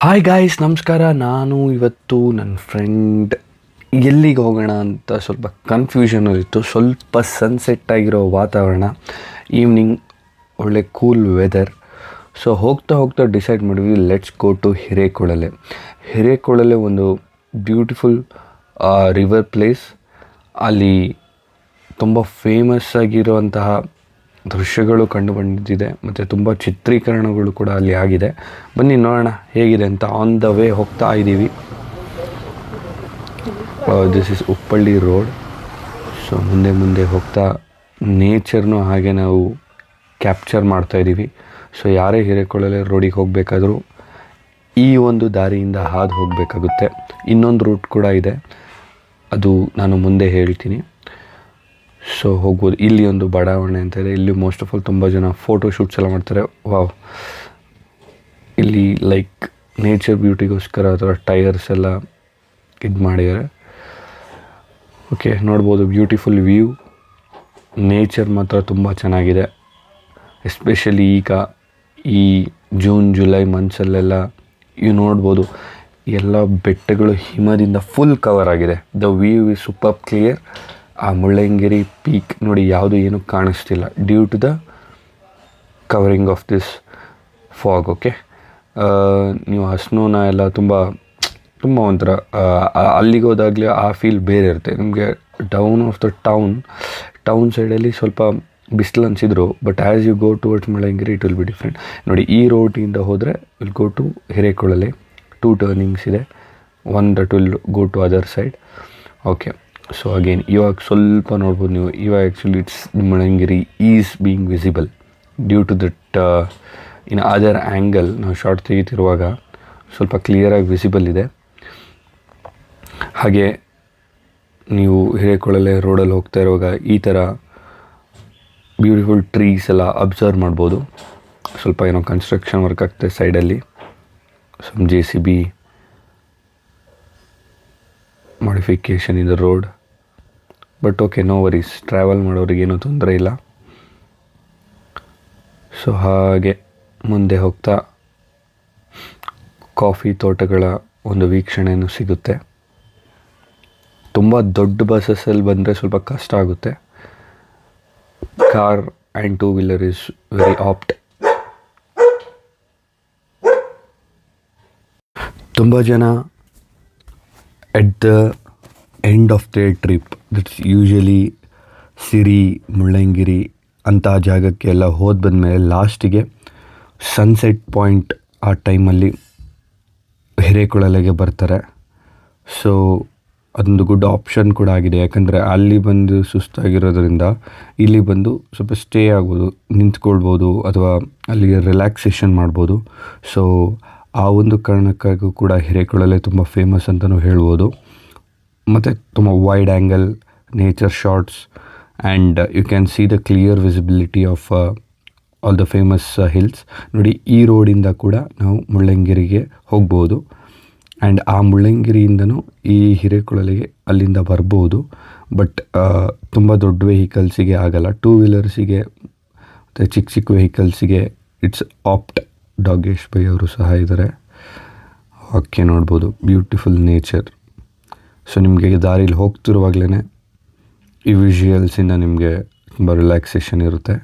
Hi guys, ನಮಸ್ಕಾರ. ನಾನು ಇವತ್ತು ನನ್ನ ಫ್ರೆಂಡ್ ಎಲ್ಲಿಗೆ ಹೋಗೋಣ ಅಂತ ಸ್ವಲ್ಪ ಕನ್ಫ್ಯೂಷನಲ್ಲಿತ್ತು. ಸ್ವಲ್ಪ ಸನ್ಸೆಟ್ ಆಗಿರೋ ವಾತಾವರಣ, ಈವ್ನಿಂಗ್, ಒಳ್ಳೆ ಕೂಲ್ ವೆದರ್. ಸೊ ಹೋಗ್ತಾ ಹೋಗ್ತಾ ಡಿಸೈಡ್ ಮಾಡಿದ್ವಿ, let's go to Hirekolale. Hirekolale ಒಂದು ಬ್ಯೂಟಿಫುಲ್ ರಿವರ್ ಪ್ಲೇಸ್. ಅಲ್ಲಿ ತುಂಬ ಫೇಮಸ್ ಆಗಿರುವಂತಹ ದೃಶ್ಯಗಳು ಕಂಡು ಬಂದಿದೆ ಮತ್ತು ತುಂಬ ಚಿತ್ರೀಕರಣಗಳು ಕೂಡ ಅಲ್ಲಿ ಆಗಿದೆ. ಬನ್ನಿ ನೋಡೋಣ ಹೇಗಿದೆ ಅಂತ. ಆನ್ ದ ವೇ ಹೋಗ್ತಾ ಇದ್ದೀವಿ. This is Uppalli road. So ಮುಂದೆ ಹೋಗ್ತಾ ನೇಚರ್ನು ಹಾಗೆ ನಾವು ಕ್ಯಾಪ್ಚರ್ ಮಾಡ್ತಾಯಿದ್ದೀವಿ. ಸೊ ಯಾರೇ ಹಿರೇಕೊಳಲೆ ರೋಡಿಗೆ ಹೋಗಬೇಕಾದ್ರೂ ಈ ಒಂದು ದಾರಿಯಿಂದ ಹಾದು ಹೋಗಬೇಕಾಗುತ್ತೆ. ಇನ್ನೊಂದು ರೂಟ್ ಕೂಡ ಇದೆ, ಅದು ನಾನು ಮುಂದೆ ಹೇಳ್ತೀನಿ. ಸೊ ಹೋಗ್ಬೋದು. ಇಲ್ಲಿ ಒಂದು ಬಡಾವಣೆ ಅಂತ ಇದೆ. ಇಲ್ಲಿ ಮೋಸ್ಟ್ ಆಫ್ ಆಲ್ ತುಂಬ ಜನ ಫೋಟೋ ಶೂಟ್ಸ್ ಎಲ್ಲ ಮಾಡ್ತಾರೆ. ವಾವ್, ಇಲ್ಲಿ ಲೈಕ್ ನೇಚರ್ ಬ್ಯೂಟಿಗೋಸ್ಕರ ಅಥವಾ ಟೈರ್ಸ್ ಎಲ್ಲ ಇದು ಮಾಡಿದ್ದಾರೆ. ಓಕೆ, ನೋಡ್ಬೋದು ಬ್ಯೂಟಿಫುಲ್ ವ್ಯೂ. ನೇಚರ್ ಮಾತ್ರ ತುಂಬ ಚೆನ್ನಾಗಿದೆ. ಎಸ್ಪೆಷಲಿ ಈಗ ಈ ಜೂನ್ ಜುಲೈ ಮಂತ್ಸಲ್ಲೆಲ್ಲ ನೋಡ್ಬೋದು, ಎಲ್ಲ ಬೆಟ್ಟಗಳು ಹಿಮದಿಂದ ಫುಲ್ ಕವರ್ ಆಗಿದೆ. The view is super clear. ಆ ಮುಳ್ಳಯ್ಯನಗಿರಿ ಪೀಕ್ ನೋಡಿ, ಯಾವುದು ಏನೂ ಕಾಣಿಸ್ತಿಲ್ಲ due to the covering of this fog. Okay, ನೀವು ಆ ಸ್ನೋನ ಎಲ್ಲ ತುಂಬ ಒಂಥರ ಅಲ್ಲಿಗೆ ಹೋದಾಗಲೇ ಆ ಫೀಲ್ ಬೇರೆ ಇರುತ್ತೆ ನಿಮಗೆ. ಡೌನ್ ಆಫ್ ದ ಟೌನ್ ಸೈಡಲ್ಲಿ ಸ್ವಲ್ಪ ಬಿಸಿಲು ಅನಿಸಿದ್ರು, but as you go towards Mullayyanagiri it will be different. ನೋಡಿ, ಈ ರೋಡಿಂದ ಹೋದರೆ will go to Hirekolale. 2 turnings ಇದೆ, one that will go to other side. Okay, so again ಇವಾಗ ಸ್ವಲ್ಪ ನೋಡ್ಬೋದು ನೀವು. ಇವಾಗ actually it's Mullayyanagiri is being visible due to that in other angle. ನಾವು ಶಾರ್ಟ್ ತೆಗಿತಿರುವಾಗ ಸ್ವಲ್ಪ ಕ್ಲಿಯರಾಗಿ ವಿಸಿಬಲ್ ಇದೆ. ಹಾಗೆ ನೀವು ಹಿರೇಕೊಳಲೆ ರೋಡಲ್ಲಿ ಹೋಗ್ತಾ ಇರುವಾಗ ಈ ಥರ ಬ್ಯೂಟಿಫುಲ್ ಟ್ರೀಸ್ ಎಲ್ಲ ಅಬ್ಸರ್ವ್ ಮಾಡ್ಬೋದು. ಸ್ವಲ್ಪ ಏನೋ ಕನ್ಸ್ಟ್ರಕ್ಷನ್ ವರ್ಕ್ ಆಗ್ತದೆ ಸೈಡಲ್ಲಿ, some JCB modification in the road. But okay, no worries, travel ಮಾಡೋರಿಗೇನೂ ತೊಂದರೆ ಇಲ್ಲ. ಸೊ ಹಾಗೆ ಮುಂದೆ ಹೋಗ್ತಾ ಕಾಫಿ ತೋಟಗಳ ಒಂದು ವೀಕ್ಷಣೆಯೂ ಸಿಗುತ್ತೆ. ತುಂಬ ದೊಡ್ಡ ಬಸ್ಸಲ್ಲಿ ಬಂದರೆ ಸ್ವಲ್ಪ ಕಷ್ಟ ಆಗುತ್ತೆ. Car and 2 wheeler is very apt. ತುಂಬ ಜನ at the end of the trip, that's usually ಸಿರಿ, ಮುಳ್ಳಯ್ಯನಗಿರಿ ಅಂತಹ ಜಾಗಕ್ಕೆ ಎಲ್ಲ ಹೋದ ಬಂದಮೇಲೆ ಲಾಸ್ಟಿಗೆ ಸನ್ಸೆಟ್ ಪಾಯಿಂಟ್ ಆ ಟೈಮಲ್ಲಿ ಹಿರೇಕೊಳಲೆಗೆ ಬರ್ತಾರೆ. ಸೊ ಅದೊಂದು ಗುಡ್ ಆಪ್ಷನ್ ಕೂಡ ಆಗಿದೆ. ಯಾಕಂದರೆ ಅಲ್ಲಿ ಬಂದು ಸುಸ್ತಾಗಿರೋದ್ರಿಂದ ಇಲ್ಲಿ ಬಂದು ಸ್ವಲ್ಪ ಸ್ಟೇ ಆಗ್ಬೋದು, ನಿಂತ್ಕೊಳ್ಬೋದು, ಅಥವಾ ಅಲ್ಲಿಗೆ ರಿಲ್ಯಾಕ್ಸೇಷನ್ ಮಾಡ್ಬೋದು. ಸೊ ಆ ಒಂದು ಕಾರಣಕ್ಕಾಗೂ ಕೂಡ ಹಿರೇಕೊಳಲೆ ತುಂಬ ಫೇಮಸ್ ಅಂತಲೂ ಹೇಳ್ಬೋದು. ಮತ್ತು ತುಂಬ wide angle nature shots and you can see the clear visibility of all the famous hills. ನೋಡಿ, ಈ ರೋಡಿಂದ ಕೂಡ ನಾವು ಮುಳ್ಳಯ್ಯನಗಿರಿಗೆ ಹೋಗ್ಬೋದು. ಆ್ಯಂಡ್ ಆ ಮುಳ್ಳಯ್ಯನಗಿರಿಯಿಂದನೂ ಈ ಹಿರೇಕೊಳಲೆಗೆ ಅಲ್ಲಿಂದ ಬರ್ಬೋದು. ಬಟ್ ತುಂಬ ದೊಡ್ಡ ವೆಹಿಕಲ್ಸಿಗೆ ಆಗಲ್ಲ. 2 ವೀಲರ್ಸಿಗೆ ಮತ್ತು ಚಿಕ್ಕ ವೆಹಿಕಲ್ಸಿಗೆ ಇಟ್ಸ್ ಆಪ್ಟ್. ಡಾಗೇಶ್ ಬೈ ಅವರು ಸಹ ಇದ್ದಾರೆ. ಓಕೆ, ನೋಡ್ಬೋದು ಬ್ಯೂಟಿಫುಲ್ ನೇಚರ್. ಸೊ ನಿಮಗೆ ದಾರಿಲಿ ಹೋಗ್ತಿರುವಾಗಲೇ ಈ ವಿಷುಯಲ್ಸಿಂದ ನಿಮಗೆ ತುಂಬ ರಿಲ್ಯಾಕ್ಸೇಷನ್ ಇರುತ್ತೆ.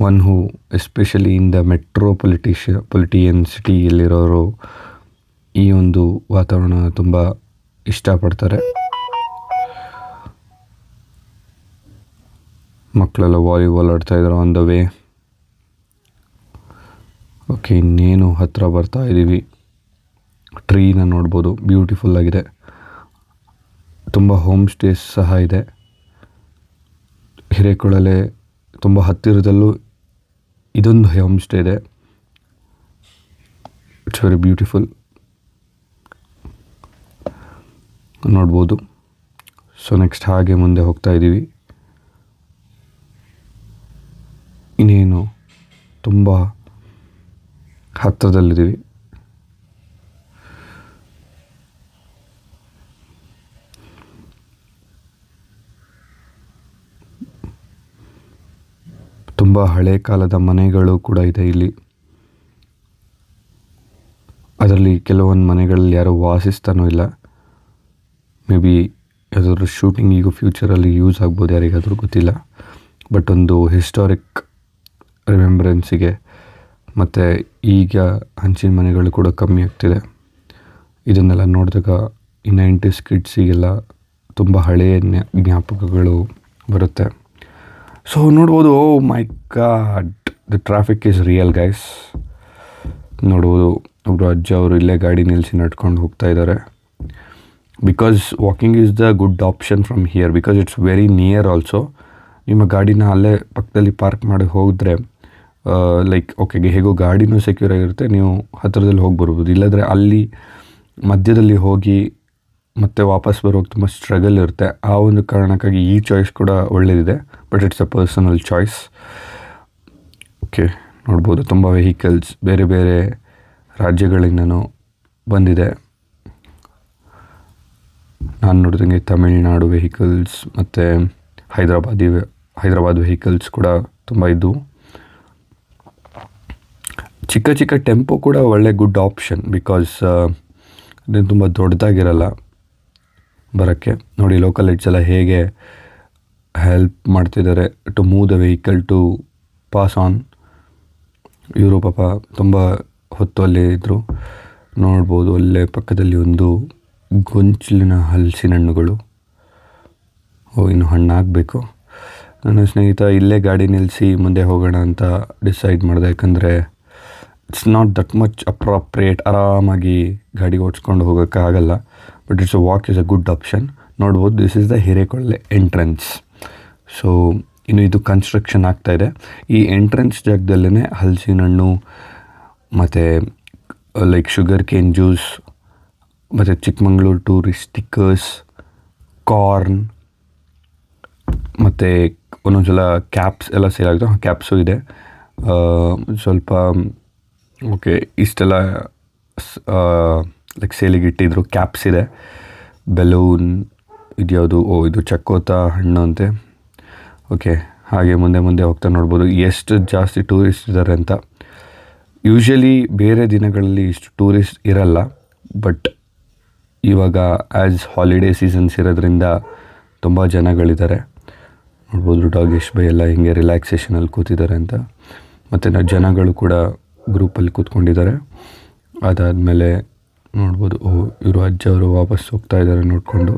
One who especially in the metropolitan ಸಿಟಿಯಲ್ಲಿರೋರು ಈ ಒಂದು ವಾತಾವರಣ ತುಂಬ ಇಷ್ಟಪಡ್ತಾರೆ. ಮಕ್ಕಳೆಲ್ಲ ವಾಲಿಬಾಲ್ ಆಡ್ತಾಯಿದ್ದಾರೆ ಆನ್ ದ ವೇ. ಓಕೆ, ಇನ್ನೇನು ಹತ್ತಿರ ಬರ್ತಾ ಇದ್ದೀವಿ. ಟ್ರೀನ ನೋಡ್ಬೋದು, ಬ್ಯೂಟಿಫುಲ್ ಆಗಿದೆ. ತುಂಬ ಹೋಮ್ ಸ್ಟೇಸ್ ಸಹ ಇದೆ. ಹಿರೇಕೊಳಲೆ ತುಂಬ ಹತ್ತಿರದಲ್ಲೂ ಇದೊಂದು ಹೋಮ್ ಸ್ಟೇ ಇದೆ. ಇಟ್ಸ್ ವೆರಿ ಬ್ಯೂಟಿಫುಲ್, ನೋಡ್ಬೋದು. ಸೊ ನೆಕ್ಸ್ಟ್ ಹಾಗೆ ಮುಂದೆ ಹೋಗ್ತಾ ಇದ್ದೀವಿ. ಇನ್ನೇನು ತುಂಬ ಹತ್ತಿರದಲ್ಲಿದ್ದೀವಿ. ತುಂಬ ಹಳೆ ಕಾಲದ ಮನೆಗಳು ಕೂಡ ಇದೆ ಇಲ್ಲಿ. ಅದರಲ್ಲಿ ಕೆಲವೊಂದು ಮನೆಗಳಲ್ಲಿ ಯಾರೂ ವಾಸಿಸ್ತಾನೂ ಇಲ್ಲ. ಮೇ ಬಿ ಯಾವುದಾದ್ರೂ ಶೂಟಿಂಗಿಗೂ ಫ್ಯೂಚರಲ್ಲಿ ಯೂಸ್ ಆಗ್ಬೋದು, ಯಾರಿಗಾದರೂ ಗೊತ್ತಿಲ್ಲ. ಬಟ್ ಒಂದು ಹಿಸ್ಟಾರಿಕ್ ರಿಮೆಂಬ್ರೆನ್ಸಿಗೆ. ಮತ್ತು ಈಗ ಹಂಚಿನ ಮನೆಗಳು ಕೂಡ ಕಮ್ಮಿ ಆಗ್ತಿದೆ. ಇದನ್ನೆಲ್ಲ ನೋಡಿದಾಗ ಈ 90s ಕಿಡ್ಸಿಗೆಲ್ಲ ತುಂಬ ಹಳೆಯ ಜ್ಞಾಪಕಗಳು ಬರುತ್ತೆ. ಸೊ ನೋಡ್ಬೋದು, oh my god, the traffic is real guys. ನೋಡ್ಬೋದು, ಒಬ್ಬರು ಅಜ್ಜ ಅವರು ಇಲ್ಲೇ ಗಾಡಿ ನಿಲ್ಲಿಸಿ ನಡ್ಕೊಂಡು ಹೋಗ್ತಾ ಇದ್ದಾರೆ. Because walking is the good option from here, because it's very near also. ನಿಮ್ಮ ಗಾಡಿನ ಅಲ್ಲೇ ಪಕ್ಕದಲ್ಲಿ ಪಾರ್ಕ್ ಮಾಡಿ ಹೋದರೆ ಲೈಕ್ ಓಕೆ, ಹೇಗೋ ಗಾಡಿನೂ ಸೆಕ್ಯೂರ್ ಆಗಿರುತ್ತೆ, ನೀವು ಹತ್ತಿರದಲ್ಲಿ ಹೋಗಿ ಬರ್ಬೋದು. ಇಲ್ಲಾಂದರೆ ಅಲ್ಲಿ ಮಧ್ಯದಲ್ಲಿ ಹೋಗಿ ಮತ್ತೆ ವಾಪಸ್ ಬರೋಕ್ಕೆ ತುಂಬ ಸ್ಟ್ರಗಲ್ ಇರುತ್ತೆ. ಆ ಒಂದು ಕಾರಣಕ್ಕಾಗಿ ಈ ಚಾಯ್ಸ್ ಕೂಡ ಒಳ್ಳೆಯದಿದೆ, but it's a personal choice. Okay, ನೋಡ್ಬೋದು ತುಂಬ ವೆಹಿಕಲ್ಸ್ ಬೇರೆ ಬೇರೆ ರಾಜ್ಯಗಳಿಂದನೂ ಬಂದಿದೆ. ನಾನು ನೋಡಿದಂಗೆ ತಮಿಳ್ನಾಡು ವೆಹಿಕಲ್ಸ್ ಮತ್ತು ಹೈದರಾಬಾದ್ ವೆಹಿಕಲ್ಸ್ ಕೂಡ ತುಂಬ ಇದ್ದವು. ಚಿಕ್ಕ ಚಿಕ್ಕ ಟೆಂಪೋ ಕೂಡ ಒಳ್ಳೆ ಗುಡ್ ಆಪ್ಷನ್, ಬಿಕಾಸ್ ಅದೇನು ತುಂಬ ದೊಡ್ಡದಾಗಿರಲ್ಲ ಬರೋಕ್ಕೆ. ನೋಡಿ, ಲೋಕಲ್ ಲೈಟ್ಸ್ ಎಲ್ಲ ಹೇಗೆ ಹೆಲ್ಪ್ ಮಾಡ್ತಿದ್ದಾರೆ to move the vehicle to pass on. ಇವರು ಪಾಪ ತುಂಬ ಹೊತ್ತು ಅಲ್ಲೇ ಇದ್ದರು. ನೋಡ್ಬೋದು, ಅಲ್ಲೇ ಪಕ್ಕದಲ್ಲಿ ಒಂದು ಗೊಂಚಲಿನ ಹಲಸಿನ ಹಣ್ಣುಗಳು. ಇನ್ನು ಹಣ್ಣಾಗಬೇಕು. ನನ್ನ ಸ್ನೇಹಿತ ಇಲ್ಲೇ ಗಾಡಿ ನಿಲ್ಲಿಸಿ ಮುಂದೆ ಹೋಗೋಣ ಅಂತ ಡಿಸೈಡ್ ಮಾಡಿದೆ. ಯಾಕಂದರೆ it's not that much appropriate, ಆರಾಮಾಗಿ ಗಾಡಿ ಓಡಿಸ್ಕೊಂಡು ಹೋಗೋಕ್ಕಾಗಲ್ಲ. But it's a walk is a good option. ನೋಡ್ಬೋದು, this is the Hirekolale entrance. So ಇನ್ನು ಇದು ಕನ್ಸ್ಟ್ರಕ್ಷನ್ ಆಗ್ತಾಯಿದೆ. ಈ ಎಂಟ್ರೆನ್ಸ್ ಜಾಗದಲ್ಲೇ ಹಲಸಿನ ಹಣ್ಣು ಮತ್ತು ಲೈಕ್ ಶುಗರ್ ಕೇನ್ ಜ್ಯೂಸ್ ಮತ್ತು ಚಿಕ್ಕಮಂಗ್ಳೂರು ಟೂರಿಸ್ಟ್ ಸ್ಟಿಕ್ಕರ್ಸ್, ಕಾರ್ನ್ ಮತ್ತು ಒಂದೊಂದು ಸಲ ಕ್ಯಾಪ್ಸ್ ಎಲ್ಲ ಸೇಲ್ ಆಗುತ್ತೆ. ಕ್ಯಾಪ್ಸು ಇದೆ ಸ್ವಲ್ಪ. ಓಕೆ, ಇಷ್ಟೆಲ್ಲ ಲೈಕ್ ಸೇಲಿಗೆ ಇಟ್ಟಿದ್ರು. ಕ್ಯಾಪ್ಸ್ ಇದೆ, ಬೆಲೂನ್ ಇದ್ಯಾವುದು, ಇದು ಚಕ್ಕೋತ ಹಣ್ಣು ಅಂತೆ. ಓಕೆ, ಹಾಗೆ ಮುಂದೆ ಮುಂದೆ ಹೋಗ್ತಾ ನೋಡ್ಬೋದು ಎಷ್ಟು ಜಾಸ್ತಿ ಟೂರಿಸ್ಟ್ ಇದ್ದಾರೆ ಅಂತ. ಯೂಶ್ವಲಿ ಬೇರೆ ದಿನಗಳಲ್ಲಿ ಇಷ್ಟು ಟೂರಿಸ್ಟ್ ಇರಲ್ಲ, ಬಟ್ ಇವಾಗ ಆ್ಯಸ್ ಹಾಲಿಡೇ ಸೀಸನ್ಸ್ ಇರೋದ್ರಿಂದ ತುಂಬ ಜನಗಳಿದ್ದಾರೆ. ನೋಡ್ಬೋದು ಡಾಗೇಶ್ ಬೈ ಎಲ್ಲ ಹಿಂಗೆ ರಿಲ್ಯಾಕ್ಸೇಷನಲ್ಲಿ ಕೂತಿದ್ದಾರೆ ಅಂತ. ಮತ್ತು ಜನಗಳು ಕೂಡ ಗ್ರೂಪಲ್ಲಿ ಕೂತ್ಕೊಂಡಿದ್ದಾರೆ. ಅದಾದಮೇಲೆ ನೋಡ್ಬೋದು, ಇವರು ಅಜ್ಜ ಅವರು ವಾಪಸ್ ಹೋಗ್ತಾ ಇದ್ದಾರೆ ನೋಡಿಕೊಂಡು.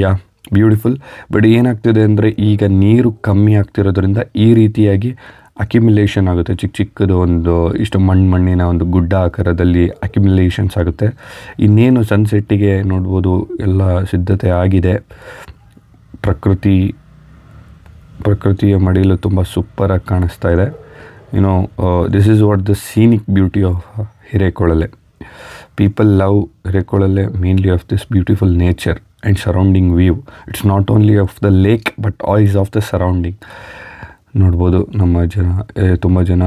ಯಾ ಬ್ಯೂಟಿಫುಲ್. ಬಟ್ ಏನಾಗ್ತಿದೆ ಅಂದರೆ ಈಗ ನೀರು ಕಮ್ಮಿ ಆಗ್ತಿರೋದ್ರಿಂದ ಈ ರೀತಿಯಾಗಿ ಅಕ್ಯುಮಿಲೇಷನ್ ಆಗುತ್ತೆ. ಚಿಕ್ಕದು ಒಂದು ಇಷ್ಟು ಮಣ್ಣಿನ ಒಂದು ಗುಡ್ಡ ಆಕಾರದಲ್ಲಿ ಅಕ್ಯುಮಿಲೇಷನ್ಸ್ ಆಗುತ್ತೆ. ಇನ್ನೇನು ಸನ್ಸೆಟ್ಟಿಗೆ ನೋಡ್ಬೋದು ಎಲ್ಲ ಸಿದ್ಧತೆ ಆಗಿದೆ. ಪ್ರಕೃತಿಯ ಮಡಿಲು ತುಂಬ ಸೂಪರಾಗಿ ಕಾಣಿಸ್ತಾ ಇದೆ. This is what the scenic beauty of Hirekolale. People love Hirekolale mainly of this beautiful nature and surrounding view. It's not only of the lake but also of the surrounding. ನೋಡ್ಬೋದು, ನಮ್ಮ ತುಂಬ ಜನ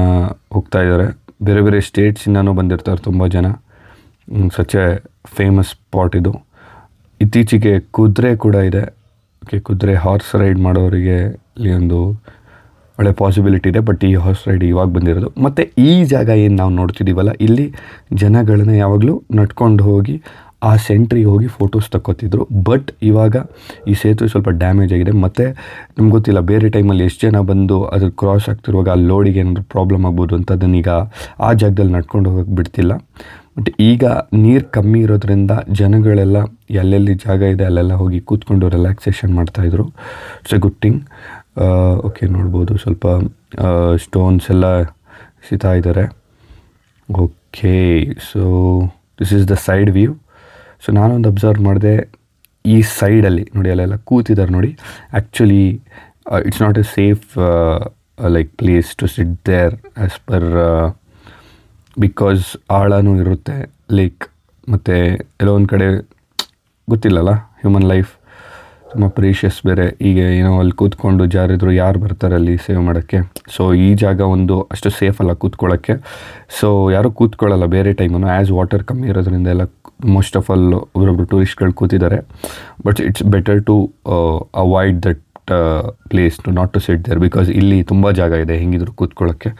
ಹೋಗ್ತಾ ಇದ್ದಾರೆ. ಬೇರೆ ಬೇರೆ ಸ್ಟೇಟ್ಸಿಂದನೂ ಬಂದಿರ್ತಾರೆ ತುಂಬ ಜನ. ಸಚ್ ಎ ಫೇಮಸ್ ಸ್ಪಾಟ್ ಇದು. ಇತ್ತೀಚೆಗೆ ಕುದುರೆ ಕೂಡ ಇದೆ. ಕುದುರೆ ಹಾರ್ಸ್ ರೈಡ್ ಮಾಡೋರಿಗೆ ಇಲ್ಲಿ ಒಂದು ಒಳ್ಳೆ ಪಾಸಿಬಿಲಿಟಿ ಇದೆ. ಬಟ್ ಈ ಹಾರ್ಸ್ ರೈಡ್ ಇವಾಗ ಬಂದಿರೋದು. ಮತ್ತು ಈ ಜಾಗ ಏನು ನಾವು ನೋಡ್ತಿದ್ದೀವಲ್ಲ, ಇಲ್ಲಿ ಜನಗಳನ್ನ ಯಾವಾಗಲೂ ನಡ್ಕೊಂಡು ಹೋಗಿ ಆ ಸೆಂಟ್ರಿಗೆ ಹೋಗಿ ಫೋಟೋಸ್ ತಗೋತಿದ್ರು. ಬಟ್ ಇವಾಗ ಈ ಸೇತುವೆ ಸ್ವಲ್ಪ ಡ್ಯಾಮೇಜ್ ಆಗಿದೆ. ಮತ್ತು ನಮ್ಗೆ ಗೊತ್ತಿಲ್ಲ ಬೇರೆ ಟೈಮಲ್ಲಿ ಎಷ್ಟು ಜನ ಬಂದು ಅದ್ರ ಕ್ರಾಸ್ ಆಗ್ತಿರುವಾಗ ಆ ಲೋಡಿಗೆ ಏನಾದರೂ ಪ್ರಾಬ್ಲಮ್ ಆಗ್ಬೋದು ಅಂತ ಅದನ್ನೀಗ ಆ ಜಾಗದಲ್ಲಿ ನಡ್ಕೊಂಡು ಹೋಗೋಕ್ಕೆ ಬಿಡ್ತಿಲ್ಲ. ಬಟ್ ಈಗ ನೀರು ಕಮ್ಮಿ ಇರೋದ್ರಿಂದ ಜನಗಳೆಲ್ಲ ಎಲ್ಲೆಲ್ಲಿ ಜಾಗ ಇದೆ ಅಲ್ಲೆಲ್ಲ ಹೋಗಿ ಕೂತ್ಕೊಂಡು ರಿಲ್ಯಾಕ್ಸೇಷನ್ ಮಾಡ್ತಾಯಿದ್ರು. It's a good thing. Okay, ನೋಡ್ಬೋದು ಸ್ವಲ್ಪ ಸ್ಟೋನ್ಸ್ ಎಲ್ಲ ಸಿಗ್ತಾ ಇದ್ದಾರೆ. Okay, so this is the side view. So ನಾನೊಂದು ಅಬ್ಸರ್ವ್ ಮಾಡಿದೆ, ಈ ಸೈಡಲ್ಲಿ ನೋಡಿ ಅಲ್ಲೆಲ್ಲ ಕೂತಿದ್ದಾರೆ ನೋಡಿ. Actually it's not a safe like place to sit there as per, because ಆಳನೂ ಇರುತ್ತೆ ಲೇಕ್. ಮತ್ತು ಎಲ್ಲೋ ಒಂದು ಕಡೆ ಗೊತ್ತಿಲ್ಲಲ್ಲ, ಹ್ಯೂಮನ್ ಲೈಫ್ ತುಂಬ ಪ್ರೀಷಿಯಸ್ ಬೇರೆ. ಈಗ ಅಲ್ಲಿ ಕೂತ್ಕೊಂಡು ಜಾರಿದ್ರು ಯಾರು ಬರ್ತಾರೆ ಅಲ್ಲಿ ಸೇವ್ ಮಾಡೋಕ್ಕೆ. ಸೊ ಈ ಜಾಗ ಒಂದು ಅಷ್ಟು ಸೇಫ್ ಅಲ್ಲ ಕೂತ್ಕೊಳ್ಳೋಕ್ಕೆ. ಸೊ ಯಾರೂ ಕೂತ್ಕೊಳ್ಳಲ್ಲ ಬೇರೆ ಟೈಮನ್ನು, ಆ್ಯಸ್ ವಾಟರ್ ಕಮ್ಮಿ ಇರೋದ್ರಿಂದ ಎಲ್ಲ ಮೋಸ್ಟ್ ಆಫ್ ಆಲ್ ಒಬ್ಬರೊಬ್ಬರು ಟೂರಿಸ್ಟ್ಗಳು ಕೂತಿದ್ದಾರೆ. But it's better to avoid that place not to sit there, because ಇಲ್ಲಿ ತುಂಬ ಜಾಗ ಇದೆ ಹೆಂಗಿದ್ರು ಕೂತ್ಕೊಳ್ಳೋಕ್ಕೆ,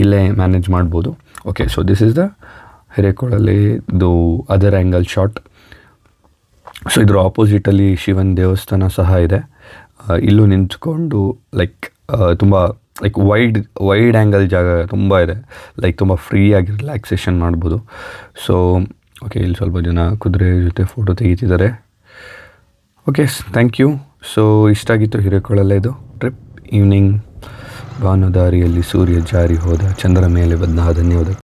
ಇಲ್ಲೇ ಮ್ಯಾನೇಜ್ ಮಾಡ್ಬೋದು. Okay, so this is the ಹಿರೇಕೊಳಲಿದು ಅದರ್ ಆ್ಯಂಗಲ್ ಶಾಟ್. ಸೊ ಇದ್ರ ಆಪೋಸಿಟಲ್ಲಿ ಶಿವನ ದೇವಸ್ಥಾನ ಸಹ ಇದೆ. ಇಲ್ಲೂ ನಿಂತ್ಕೊಂಡು ತುಂಬ ವೈಡ್ ಆ್ಯಂಗಲ್ ಜಾಗ ತುಂಬ ಇದೆ, ತುಂಬ ಫ್ರೀಯಾಗಿ ರಿಲ್ಯಾಕ್ಸೇಷನ್ ಮಾಡ್ಬೋದು. ಸೊ ಓಕೆ, ಇಲ್ಲಿ ಸ್ವಲ್ಪ ಜನ ಕುದುರೆ ಜೊತೆ ಫೋಟೋ ತೆಗಿತಿದ್ದಾರೆ. Okay, thank you. ಸೊ ಇಷ್ಟ ಆಗಿತ್ತು ಹಿರೇಕೊಳಲಿದು ಟ್ರಿಪ್. ಈವ್ನಿಂಗ್ ಭಾನುದಾರಿಯಲ್ಲಿ ಸೂರ್ಯ ಜಾರಿ ಹೋದ, ಚಂದ್ರ ಮೇಲೆ ಬಂದ. ಧನ್ಯವಾದ.